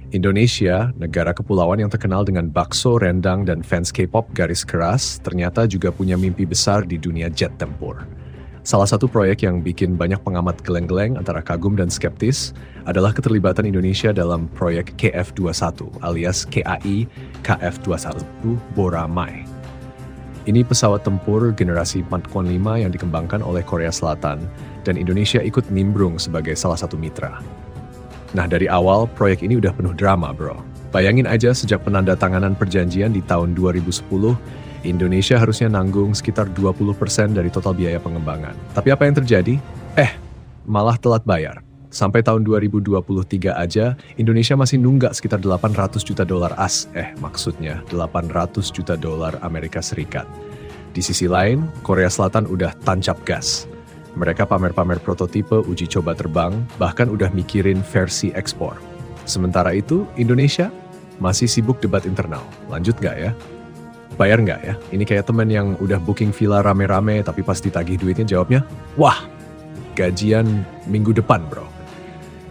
Indonesia, negara kepulauan yang terkenal dengan bakso, rendang, dan fans K-pop garis keras, ternyata juga punya mimpi besar di dunia jet tempur. Salah satu proyek yang bikin banyak pengamat geleng-geleng antara kagum dan skeptis adalah keterlibatan Indonesia dalam proyek KF-21 alias KAI KF-21 Boramai. Ini pesawat tempur generasi 4.5 yang dikembangkan oleh Korea Selatan dan Indonesia ikut nimbrung sebagai salah satu mitra. Nah, dari awal, proyek ini udah penuh drama, bro. Bayangin aja sejak penandatanganan perjanjian di tahun 2010, Indonesia harusnya nanggung sekitar 20% dari total biaya pengembangan. Tapi apa yang terjadi? Malah telat bayar. Sampai tahun 2023 aja, Indonesia masih nunggak sekitar 800 juta dolar maksudnya 800 juta dolar Amerika Serikat. Di sisi lain, Korea Selatan udah tancap gas. Mereka pamer-pamer prototipe uji coba terbang, bahkan udah mikirin versi ekspor. Sementara itu, Indonesia masih sibuk debat internal. Lanjut nggak ya? Bayar nggak ya? Ini kayak temen yang udah booking villa rame-rame tapi pas ditagih duitnya jawabnya, wah, gajian minggu depan bro.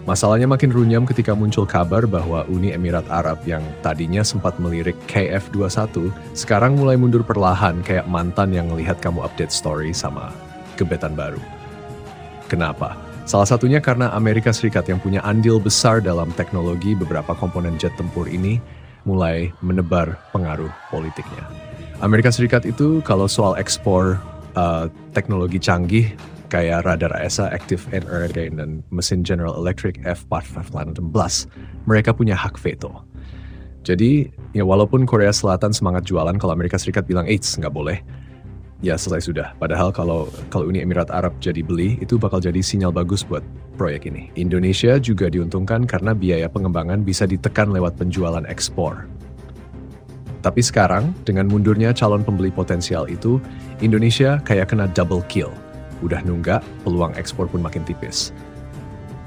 Masalahnya makin runyam ketika muncul kabar bahwa Uni Emirat Arab yang tadinya sempat melirik KF-21, sekarang mulai mundur perlahan kayak mantan yang ngelihat kamu update story sama gebetan baru. Kenapa? Salah satunya karena Amerika Serikat yang punya andil besar dalam teknologi beberapa komponen jet tempur ini mulai menebar pengaruh politiknya. Amerika Serikat itu kalau soal ekspor teknologi canggih kayak radar AESA, Active Air Gain, dan mesin General Electric F-416, mereka punya hak veto. Jadi, ya walaupun Korea Selatan semangat jualan, kalau Amerika Serikat bilang, eits, nggak boleh, ya selesai sudah. Padahal kalau Uni Emirat Arab jadi beli, itu bakal jadi sinyal bagus buat proyek ini. Indonesia juga diuntungkan karena biaya pengembangan bisa ditekan lewat penjualan ekspor. Tapi sekarang, dengan mundurnya calon pembeli potensial itu, Indonesia kayak kena double kill. Udah nunggak, peluang ekspor pun makin tipis.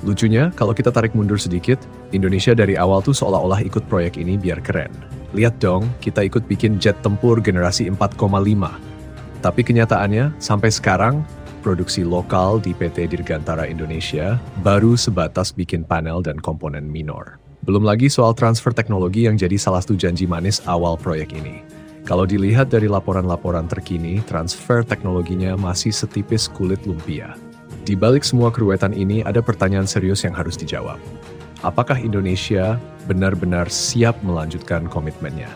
Lucunya, kalau kita tarik mundur sedikit, Indonesia dari awal tuh seolah-olah ikut proyek ini biar keren. Lihat dong, kita ikut bikin jet tempur generasi 4,5. Tapi kenyataannya, sampai sekarang, produksi lokal di PT Dirgantara Indonesia baru sebatas bikin panel dan komponen minor. Belum lagi soal transfer teknologi yang jadi salah satu janji manis awal proyek ini. Kalau dilihat dari laporan-laporan terkini, transfer teknologinya masih setipis kulit lumpia. Di balik semua keruwetan ini, ada pertanyaan serius yang harus dijawab. Apakah Indonesia benar-benar siap melanjutkan komitmennya?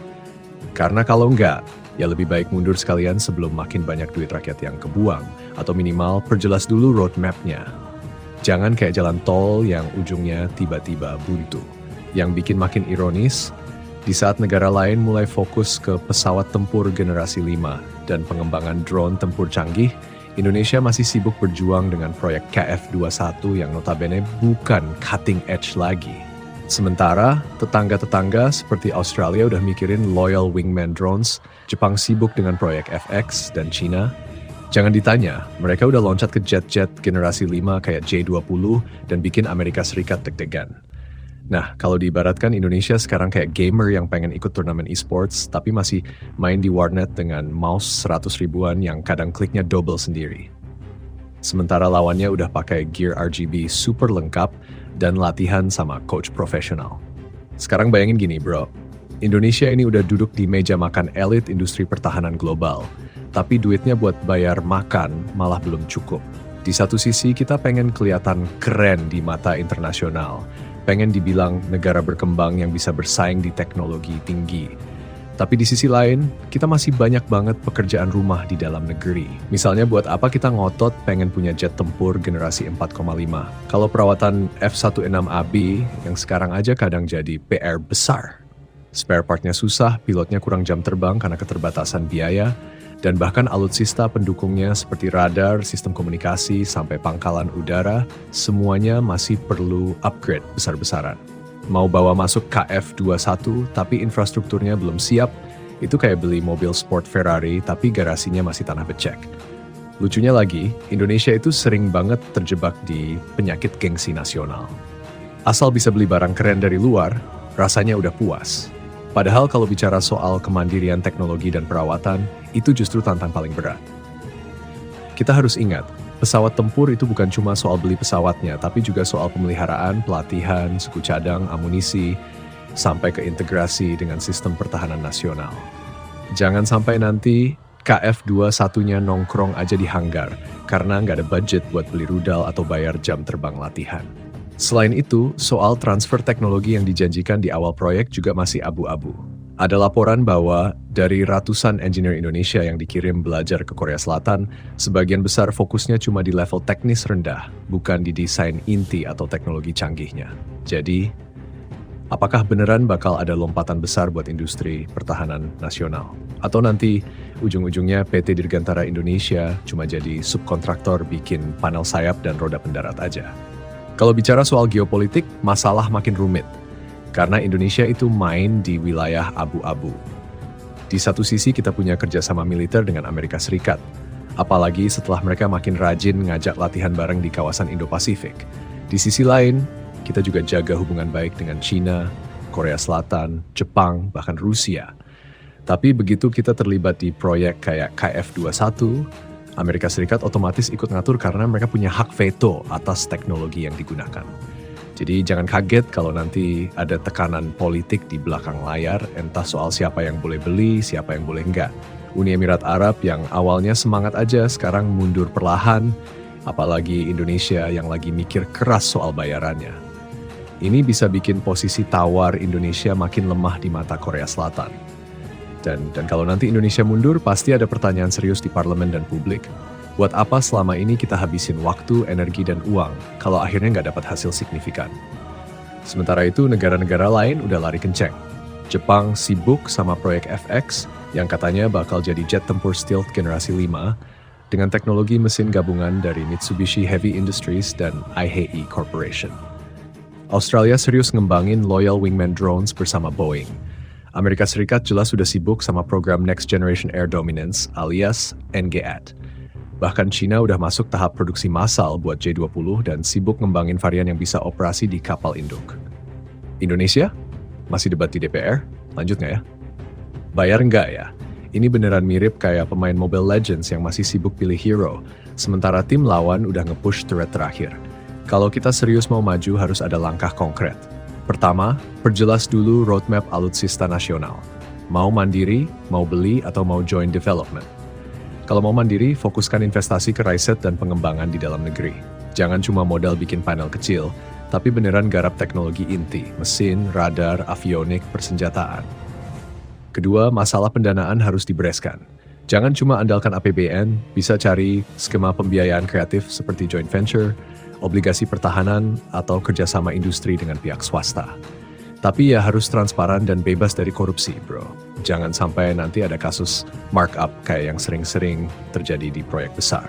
Karena kalau enggak, ya lebih baik mundur sekalian sebelum makin banyak duit rakyat yang kebuang, atau minimal perjelas dulu roadmap-nya. Jangan kayak jalan tol yang ujungnya tiba-tiba buntu. Yang bikin makin ironis, di saat negara lain mulai fokus ke pesawat tempur generasi 5 dan pengembangan drone tempur canggih, Indonesia masih sibuk berjuang dengan proyek KF-21 yang notabene bukan cutting edge lagi. Sementara, tetangga-tetangga seperti Australia udah mikirin Loyal Wingman drones, Jepang sibuk dengan proyek FX, dan China. Jangan ditanya, mereka udah loncat ke jet-jet generasi 5 kayak J-20 dan bikin Amerika Serikat deg-degan. Nah, kalau diibaratkan Indonesia sekarang kayak gamer yang pengen ikut turnamen e-sports, tapi masih main di warnet dengan mouse 100 ribuan yang kadang kliknya double sendiri. Sementara lawannya udah pakai gear RGB super lengkap dan latihan sama coach profesional. Sekarang bayangin gini bro, Indonesia ini udah duduk di meja makan elit industri pertahanan global, tapi duitnya buat bayar makan malah belum cukup. Di satu sisi kita pengen kelihatan keren di mata internasional, pengen dibilang negara berkembang yang bisa bersaing di teknologi tinggi. Tapi di sisi lain, kita masih banyak banget pekerjaan rumah di dalam negeri. Misalnya buat apa kita ngotot pengen punya jet tempur generasi 4,5. Kalau perawatan F-16AB yang sekarang aja kadang jadi PR besar. Spare partnya susah, pilotnya kurang jam terbang karena keterbatasan biaya, dan bahkan alutsista pendukungnya seperti radar, sistem komunikasi, sampai pangkalan udara, semuanya masih perlu upgrade besar-besaran. Mau bawa masuk KF-21 tapi infrastrukturnya belum siap, itu kayak beli mobil sport Ferrari tapi garasinya masih tanah becek. Lucunya lagi, Indonesia itu sering banget terjebak di penyakit gengsi nasional. Asal bisa beli barang keren dari luar, rasanya udah puas. Padahal kalau bicara soal kemandirian teknologi dan perawatan, itu justru tantangan paling berat. Kita harus ingat, pesawat tempur itu bukan cuma soal beli pesawatnya, tapi juga soal pemeliharaan, pelatihan, suku cadang, amunisi. sampai ke integrasi dengan sistem pertahanan nasional. Jangan sampai nanti KF-21-nya nongkrong aja di hanggar karena nggak ada budget buat beli rudal atau bayar jam terbang latihan. Selain itu, soal transfer teknologi yang dijanjikan di awal proyek juga masih abu-abu. Ada laporan bahwa dari ratusan engineer Indonesia yang dikirim belajar ke Korea Selatan, sebagian besar fokusnya cuma di level teknis rendah, bukan di desain inti atau teknologi canggihnya. Jadi, apakah beneran bakal ada lompatan besar buat industri pertahanan nasional? Atau nanti ujung-ujungnya PT Dirgantara Indonesia cuma jadi subkontraktor bikin panel sayap dan roda pendarat aja? Kalau bicara soal geopolitik, masalah makin rumit. Karena Indonesia itu main di wilayah abu-abu. Di satu sisi kita punya kerjasama militer dengan Amerika Serikat. Apalagi setelah mereka makin rajin ngajak latihan bareng di kawasan Indo-Pasifik. Di sisi lain, kita juga jaga hubungan baik dengan China, Korea Selatan, Jepang, bahkan Rusia. Tapi begitu kita terlibat di proyek kayak KF-21, Amerika Serikat otomatis ikut ngatur karena mereka punya hak veto atas teknologi yang digunakan. Jadi jangan kaget kalau nanti ada tekanan politik di belakang layar, entah soal siapa yang boleh beli, siapa yang boleh enggak. Uni Emirat Arab yang awalnya semangat aja, sekarang mundur perlahan, apalagi Indonesia yang lagi mikir keras soal bayarannya. Ini bisa bikin posisi tawar Indonesia makin lemah di mata Korea Selatan. Dan kalau nanti Indonesia mundur, pasti ada pertanyaan serius di parlemen dan publik. Buat apa selama ini kita habisin waktu, energi, dan uang kalau akhirnya nggak dapat hasil signifikan? Sementara itu, negara-negara lain udah lari kenceng. Jepang sibuk sama proyek FX yang katanya bakal jadi jet tempur stealth generasi 5 dengan teknologi mesin gabungan dari Mitsubishi Heavy Industries dan IHE Corporation. Australia serius ngembangin Loyal Wingman drones bersama Boeing. Amerika Serikat jelas sudah sibuk sama program Next Generation Air Dominance alias NGAD. Bahkan China udah masuk tahap produksi massal buat J-20 dan sibuk ngembangin varian yang bisa operasi di kapal induk. Indonesia? Masih debat di DPR? Lanjut nggak ya? Bayar nggak ya? Ini beneran mirip kayak pemain Mobile Legends yang masih sibuk pilih hero, sementara tim lawan udah nge-push turret terakhir. Kalau kita serius mau maju harus ada langkah konkret. Pertama, perjelas dulu roadmap alutsista nasional. Mau mandiri, mau beli, atau mau join development. Kalau mau mandiri, fokuskan investasi ke riset dan pengembangan di dalam negeri. Jangan cuma modal bikin panel kecil, tapi beneran garap teknologi inti, mesin, radar, avionik, persenjataan. Kedua, masalah pendanaan harus dibereskan. Jangan cuma andalkan APBN, bisa cari skema pembiayaan kreatif seperti joint venture, obligasi pertahanan, atau kerjasama industri dengan pihak swasta. Tapi ya harus transparan dan bebas dari korupsi, bro. Jangan sampai nanti ada kasus markup kayak yang sering-sering terjadi di proyek besar.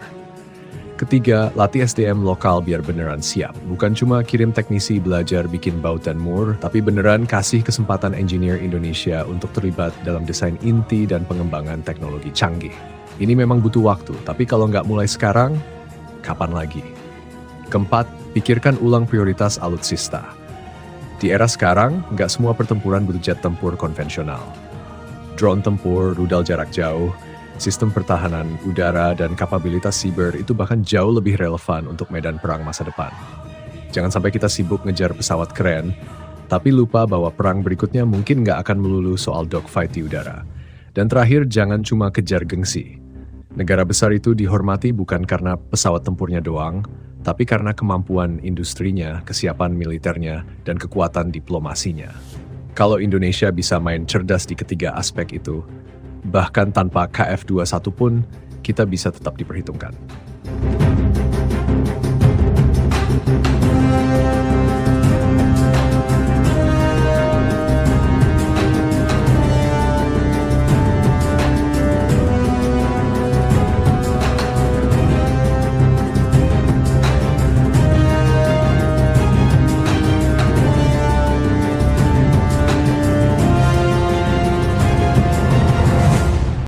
Ketiga, latih SDM lokal biar beneran siap. Bukan cuma kirim teknisi belajar bikin baut dan mur, tapi beneran kasih kesempatan engineer Indonesia untuk terlibat dalam desain inti dan pengembangan teknologi canggih. Ini memang butuh waktu, tapi kalau nggak mulai sekarang, kapan lagi? Keempat, pikirkan ulang prioritas alutsista. Di era sekarang, nggak semua pertempuran butuh jet tempur konvensional. Drone tempur, rudal jarak jauh, sistem pertahanan udara, dan kapabilitas siber itu bahkan jauh lebih relevan untuk medan perang masa depan. Jangan sampai kita sibuk ngejar pesawat keren, tapi lupa bahwa perang berikutnya mungkin nggak akan melulu soal dogfight di udara. Dan terakhir, jangan cuma kejar gengsi. Negara besar itu dihormati bukan karena pesawat tempurnya doang, tapi karena kemampuan industrinya, kesiapan militernya, dan kekuatan diplomasinya. Kalau Indonesia bisa main cerdas di ketiga aspek itu, bahkan tanpa KF-21 pun, kita bisa tetap diperhitungkan.